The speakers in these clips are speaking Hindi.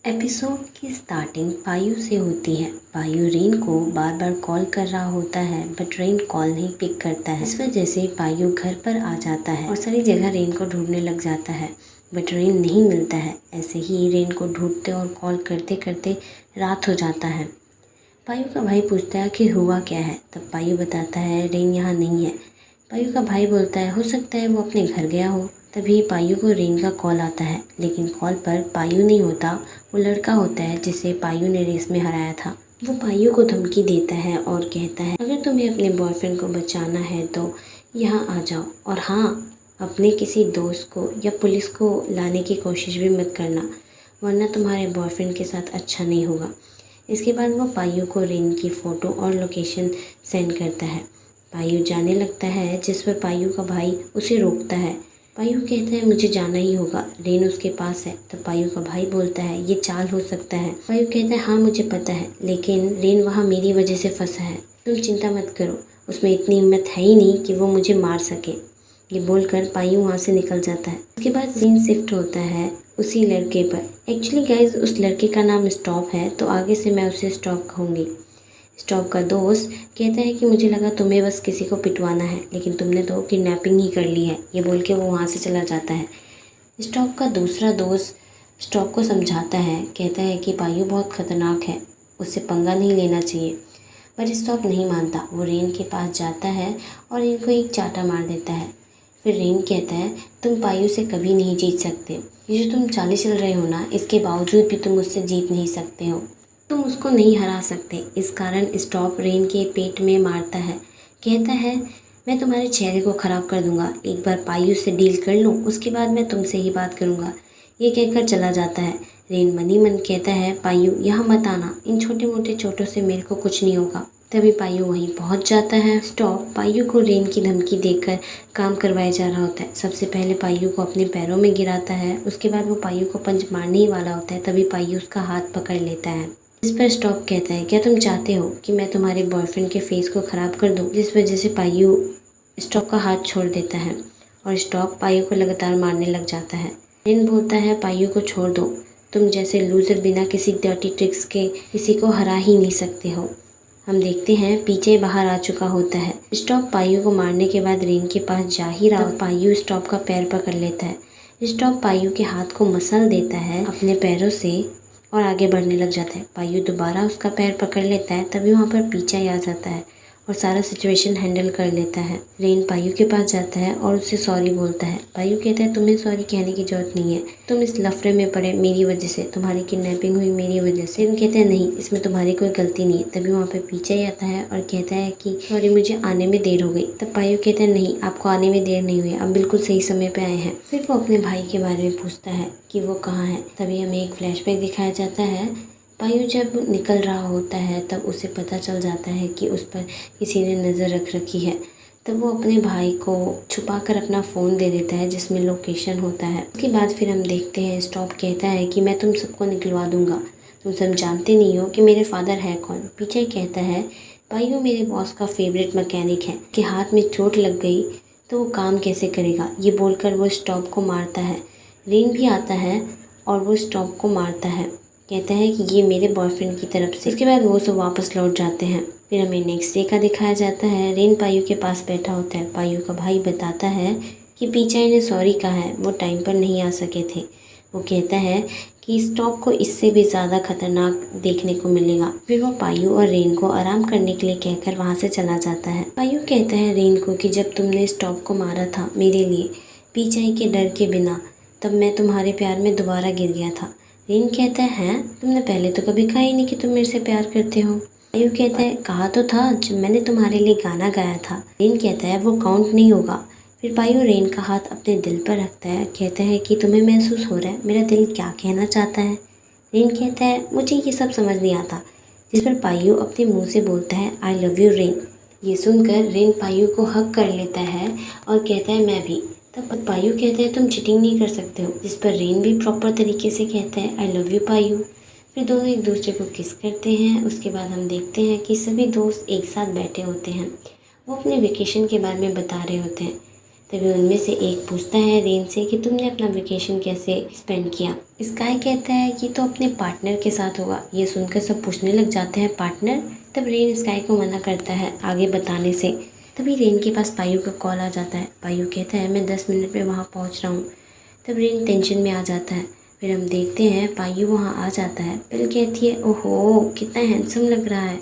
एपिसोड की स्टार्टिंग पायु से होती है। पायु रेन को बार बार कॉल कर रहा होता है बट रेन कॉल नहीं पिक करता है। इस वजह से पायु घर पर आ जाता है और सारी जगह रेन को ढूंढने लग जाता है बट रेन नहीं मिलता है। ऐसे ही रेन को ढूंढते और कॉल करते करते रात हो जाता है। पायु का भाई पूछता है कि हुआ क्या है। तब पायु बताता है रेन यहाँ नहीं है। पायु का भाई बोलता है हो सकता है वो अपने घर गया हो। तभी पायु को रेन का कॉल आता है लेकिन कॉल पर पायु नहीं होता, वो लड़का होता है जिसे पायु ने रेस में हराया था। वो पायु को धमकी देता है और कहता है अगर तुम्हें अपने बॉयफ्रेंड को बचाना है तो यहाँ आ जाओ, और हाँ, अपने किसी दोस्त को या पुलिस को लाने की कोशिश भी मत करना वरना तुम्हारे बॉयफ्रेंड के साथ अच्छा नहीं होगा। इसके बाद वो पायु को रेन की फ़ोटो और लोकेशन सेंड करता है। पायु जाने लगता है जिस पर पायु का भाई उसे रोकता है। पायु कहता है मुझे जाना ही होगा, रेन उसके पास है। तब पायु का भाई बोलता है ये चाल हो सकता है। पायु कहता है हाँ मुझे पता है, लेकिन रेन वहाँ मेरी वजह से फंसा है, तुम चिंता मत करो, उसमें इतनी हिम्मत है ही नहीं कि वो मुझे मार सके। ये बोलकर पायु वहाँ से निकल जाता है। उसके बाद सीन शिफ्ट होता है उसी लड़के पर। एक्चुअली गाइज उस लड़के का नाम स्टॉप है तो आगे से मैं उसे स्टॉप कहूँगी। स्टॉप का दोस्त कहता है कि मुझे लगा तुम्हें बस किसी को पिटवाना है लेकिन तुमने तो किडनैपिंग ही कर ली है। ये बोल के वो वहाँ से चला जाता है। स्टॉप का दूसरा दोस्त स्टॉप को समझाता है, कहता है कि पायु बहुत ख़तरनाक है, उससे पंगा नहीं लेना चाहिए। पर स्टॉप नहीं मानता। वो रेन के पास जाता है और इनको एक चाटा मार देता है। फिर रेन कहता है तुम पायु से कभी नहीं जीत सकते, ये जो तुम चालें चल रहे हो ना, इसके बावजूद भी तुम उससे जीत नहीं सकते हो, तुम उसको नहीं हरा सकते। इस कारण स्टॉप रेन के पेट में मारता है। कहता है मैं तुम्हारे चेहरे को ख़राब कर दूंगा, एक बार पायु से डील कर लूँ उसके बाद मैं तुमसे ही बात करूँगा। ये कहकर चला जाता है। रेन मनी मन कहता है पायु यहाँ मत आना, इन छोटे मोटे चोटों से मेरे को कुछ नहीं होगा। तभी पायु वहीं पहुंच जाता है। स्टॉप पायु को रेन की धमकी देकर काम करवाया जा रहा होता है। सबसे पहले पायु को अपने पैरों में गिराता है, उसके बाद वो पायु को पंच मारने ही वाला होता है। तभी पायु उसका हाथ पकड़ लेता है। इस पर स्टॉप कहता है क्या तुम चाहते हो कि मैं तुम्हारे बॉयफ्रेंड के फेस को ख़राब कर दूं? जिस वजह से पायु स्टॉप का हाथ छोड़ देता है और स्टॉप पायु को लगातार मारने लग जाता है। रेन बोलता है पायु को छोड़ दो, तुम जैसे लूज़र बिना किसी डर्टी ट्रिक्स के किसी को हरा ही नहीं सकते हो। हम देखते हैं पीछे बाहर आ चुका होता है। स्टॉप पायु को मारने के बाद रेन के पास जा ही रहा, पायु स्टॉप का पैर पकड़ लेता है। स्टॉप पायु के हाथ को मसल देता है अपने पैरों से और आगे बढ़ने लग जाता है। पायु दोबारा उसका पैर पकड़ लेता है। तभी वहाँ पर पीछा ही आ जाता है और सारा सिचुएशन हैंडल कर लेता है। रेन पायु के पास जाता है और उससे सॉरी बोलता है। पायु कहता है तुम्हें सॉरी कहने की जरूरत नहीं है, तुम इस लफड़े में पड़े मेरी वजह से, तुम्हारी किडनैपिंग हुई मेरी वजह से। रेन कहते हैं नहीं, इसमें तुम्हारी कोई गलती नहीं है। तभी वहाँ पर पीछे ही आता है और कहता है कि सॉरी मुझे आने में देर हो गई। तब पायु कहता है नहीं, आपको आने में देर नहीं हुई, आप बिल्कुल सही समय पर आए हैं। फिर वो अपने भाई के बारे में पूछता है कि वो कहाँ है। तभी हमें एक फ्लैशबैक दिखाया जाता है। पायु जब निकल रहा होता है तब उसे पता चल जाता है कि उस पर किसी ने नज़र रख रखी है। तब वो अपने भाई को छुपाकर अपना फ़ोन दे देता है जिसमें लोकेशन होता है। उसके बाद फिर हम देखते हैं स्टॉप कहता है कि मैं तुम सबको निकलवा दूंगा, तुम सब जानते नहीं हो कि मेरे फादर है कौन। पीछे कहता है पायु मेरे बॉस का फेवरेट मैकेनिक है, कि हाथ में चोट लग गई तो वो काम कैसे करेगा। ये बोलकर वो स्टॉप को मारता है। रेन भी आता है और वो स्टॉप को मारता है, कहता है कि ये मेरे बॉयफ्रेंड की तरफ से। इसके बाद वो सब वापस लौट जाते हैं। फिर हमें नेक्स्ट डे का दिखाया जाता है। रेन पायु के पास बैठा होता है। पायु का भाई बताता है कि पीछे ने सॉरी कहा है, वो टाइम पर नहीं आ सके थे। वो कहता है कि स्टॉप को इससे भी ज़्यादा खतरनाक देखने को मिलेगा। फिर वो पायु और रेन को आराम करने के लिए कहकर वहाँ से चला जाता है। पायु कहता है रेन को कि जब तुमने स्टॉप को मारा था मेरे लिए पीछे के डर के बिना, तब मैं तुम्हारे प्यार में दोबारा गिर गया था। रेन कहता है तुमने पहले तो कभी कहा ही नहीं कि तुम मेरे से प्यार करते हो। पायु कहता है कहा तो था जब मैंने तुम्हारे लिए गाना गाया था। रेन कहता है वो काउंट नहीं होगा। फिर पायु रेन का हाथ अपने दिल पर रखता है, कहता है कि तुम्हें महसूस हो रहा है मेरा दिल क्या कहना चाहता है। रेन कहता है मुझे ये सब समझ नहीं आता। जिस पर पायु अपने मुँह से बोलता है आई लव यू रेन। ये सुनकर रेन पायु को हग कर लेता है और कहता है मैं भी। तब पायु कहते हैं तुम चीटिंग नहीं कर सकते हो। जिस पर रेन भी प्रॉपर तरीके से कहता है आई लव यू पायु। फिर दोनों एक दूसरे को किस करते हैं। उसके बाद हम देखते हैं कि सभी दोस्त एक साथ बैठे होते हैं वो अपने वेकेशन के बारे में बता रहे होते हैं। तभी उनमें से एक पूछता है रेन से कि तुमने अपना वेकेशन कैसे स्पेंड किया। स्काई कहता है कि तो अपने पार्टनर के साथ होगा। ये सुनकर सब पूछने लग जाते हैं पार्टनर। तब रेन स्काई को मना करता है आगे बताने से। तभी रेन के पास पायू का कॉल आ जाता है। पायू कहता है मैं 10 मिनट में वहाँ पहुँच रहा हूँ। तब रेन टेंशन में आ जाता है। फिर हम देखते हैं पायू वहाँ आ जाता है। पेल कहती है ओहो कितना हैंडसम लग रहा है।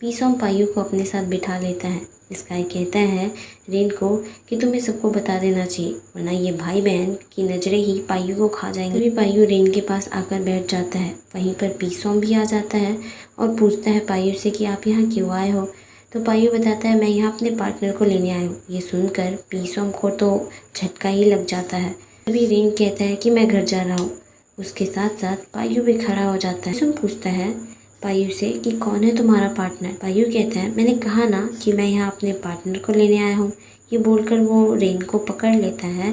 पीसोम पायू को अपने साथ बिठा लेता है। स्काई कहता है रेन को कि तुम्हें सबको बता देना चाहिए वरना ये भाई बहन की नज़रें ही पायू को खा जाएंगी। तभी पायू रेन के पास आकर बैठ जाता है। वहीं पर पीसोम भी आ जाता है और पूछता है पायू से कि आप यहाँ क्यों आए हो। तो पायू बताता है मैं यहाँ अपने पार्टनर को लेने आया हूँ। ये सुनकर पीसोम को तो झटका ही लग जाता है। तभी रेन कहता है कि मैं घर जा रहा हूँ। उसके साथ साथ पायू भी खड़ा हो जाता है। पीसोम पूछता है पायू से कि कौन है तुम्हारा पार्टनर। पायू कहता है मैंने कहा ना कि मैं यहाँ अपने पार्टनर को लेने आया हूँ। ये बोलकर वो रेन को पकड़ लेता है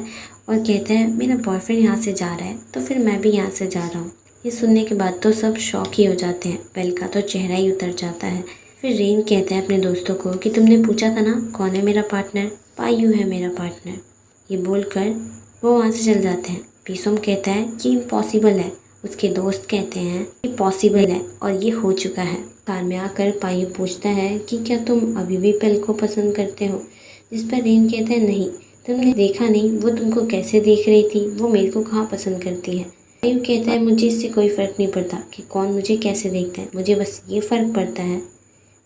और कहता है मेरा बॉयफ्रेंड यहाँ से जा रहा है तो फिर मैं भी यहाँ से जा रहा हूँ। ये सुनने के बाद तो सब शॉक ही हो जाते हैं। बेल का तो चेहरा ही उतर जाता है। फिर रेन कहता है अपने दोस्तों को कि तुमने पूछा था ना कौन है मेरा पार्टनर। पायू है मेरा पार्टनर। ये बोलकर वो वहाँ से चल जाते हैं। पीसोम कहता है कि इम्पॉसिबल है। उसके दोस्त कहते हैं कि पॉसिबल है और ये हो चुका है। कार में आकर पायू पूछता है कि क्या तुम अभी भी पेल को पसंद करते हो। जिस पर रेन कहता है नहीं तुमने देखा नहीं वो तुमको कैसे देख रही थी, वो मेरे को कहाँ पसंद करती है। पायू कहता है मुझे इससे कोई फ़र्क नहीं पड़ता कि कौन मुझे कैसे देखता है। मुझे बस ये फ़र्क पड़ता है,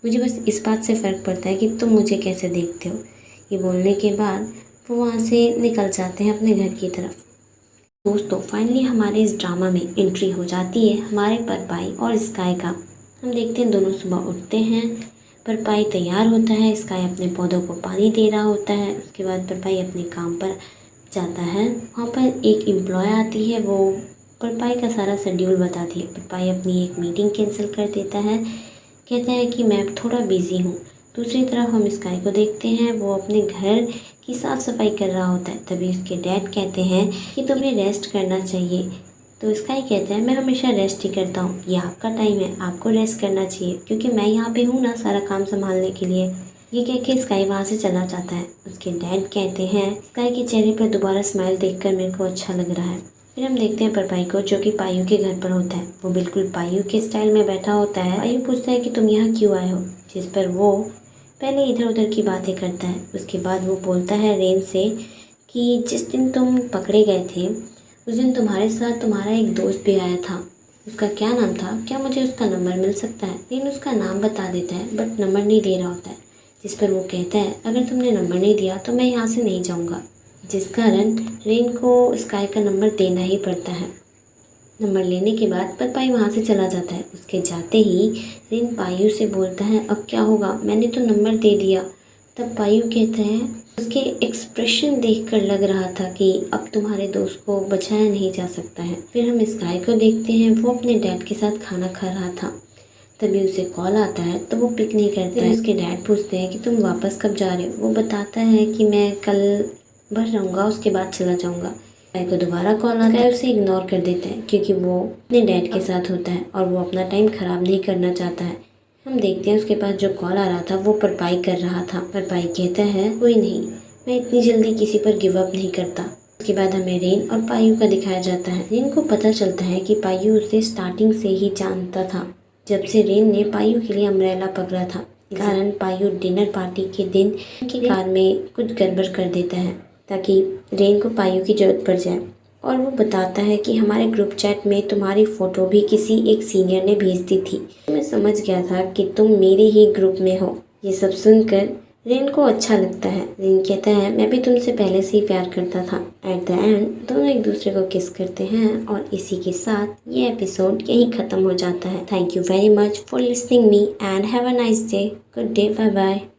मुझे बस इस बात से फ़र्क पड़ता है कि तुम मुझे कैसे देखते हो। ये बोलने के बाद वो वहाँ से निकल जाते हैं अपने घर की तरफ। दोस्तों फाइनली हमारे इस ड्रामा में एंट्री हो जाती है हमारे परपाई और स्काई का। हम देखते हैं दोनों सुबह उठते हैं। परपाई तैयार होता है, स्काई अपने पौधों को पानी दे रहा होता है। उसके बाद परपाई अपने काम पर जाता है। वहाँ पर एक एम्प्लॉय आती है, वो परपाई का सारा शेड्यूल बताती है। परपाई अपनी एक मीटिंग कैंसिल कर देता है, कहता है कि मैं थोड़ा बिज़ी हूँ। दूसरी तरफ हम स्काई को देखते हैं, वो अपने घर की साफ़ सफाई कर रहा होता है। तभी उसके डैड कहते हैं कि तुम्हें रेस्ट करना चाहिए। तो स्काई कहता है मैं हमेशा रेस्ट ही करता हूँ, ये आपका टाइम है, आपको रेस्ट करना चाहिए क्योंकि मैं यहाँ पे हूँ ना सारा काम संभालने के लिए। ये कह के स्काई वहाँ से चला जाता है। उसके डैड कहते हैं स्काई के चेहरे पर दोबारा स्माइल देखकर मेरे को अच्छा लग रहा है। फिर हम देखते हैं परपाई को जो कि पायू के घर पर होता है। वो बिल्कुल पायू के स्टाइल में बैठा होता है। पायू पूछता है कि तुम यहाँ क्यों आए हो, जिस पर वो पहले इधर उधर की बातें करता है। उसके बाद वो बोलता है रेन से कि जिस दिन तुम पकड़े गए थे उस दिन तुम्हारे साथ तुम्हारा एक दोस्त भी आया था, उसका क्या नाम था, क्या मुझे उसका नंबर मिल सकता है। रेन उसका नाम बता देता है बट नंबर नहीं दे रहा होता है। जिस पर वो कहता है अगर तुमने नंबर नहीं दिया तो मैं यहाँ से नहीं जाऊँगा। जिस कारण रेन को स्काई का नंबर देना ही पड़ता है। नंबर लेने के बाद परपाई वहाँ से चला जाता है। उसके जाते ही रेन पायू से बोलता है अब क्या होगा, मैंने तो नंबर दे दिया। तब पायू कहता है उसके एक्सप्रेशन देखकर लग रहा था कि अब तुम्हारे दोस्त को बचाया नहीं जा सकता है। फिर हम स्काई को देखते हैं, वो अपने डैड के साथ खाना खा रहा था। तभी उसे कॉल आता है तो वो पिक नहीं करता है। उसके डैड पूछते हैं कि तुम वापस कब जा रहे हो। वो बताता है कि मैं कल भर रहूँगा, उसके बाद चला जाऊँगा। स्काई को दोबारा कॉल आता है, उसे इग्नोर कर देता है क्योंकि वो अपने डैड के साथ होता है और वो अपना टाइम ख़राब नहीं करना चाहता है। हम देखते हैं उसके पास जो कॉल आ रहा था वो परपाई कर रहा था। परपाई कहता है कोई नहीं, मैं इतनी जल्दी किसी पर गिव अप नहीं करता। उसके बाद हमें रेन और पायू का दिखाया जाता है। रेन को पता चलता है कि पायू उसे स्टार्टिंग से ही जानता था, जब से रेन ने पायू के लिए अम्ब्रेला पकड़ा था। कारण पायू डिनर पार्टी के दिन की कार में कुछ गड़बड़ कर देता है ताकि रेन को पायू की ज़रूरत पड़ जाए। और वो बताता है कि हमारे ग्रुप चैट में तुम्हारी फ़ोटो भी किसी एक सीनियर ने भेज दी थी, मैं समझ गया था कि तुम मेरे ही ग्रुप में हो। ये सब सुनकर रेन को अच्छा लगता है। रेन कहता है मैं भी तुमसे पहले से ही प्यार करता था। एट द एंड दोनों एक दूसरे को किस करते हैं और इसी के साथ ये एपिसोड यहीं ख़त्म हो जाता है। Thank you very much for listening me and have a nice day. Good day, bye bye.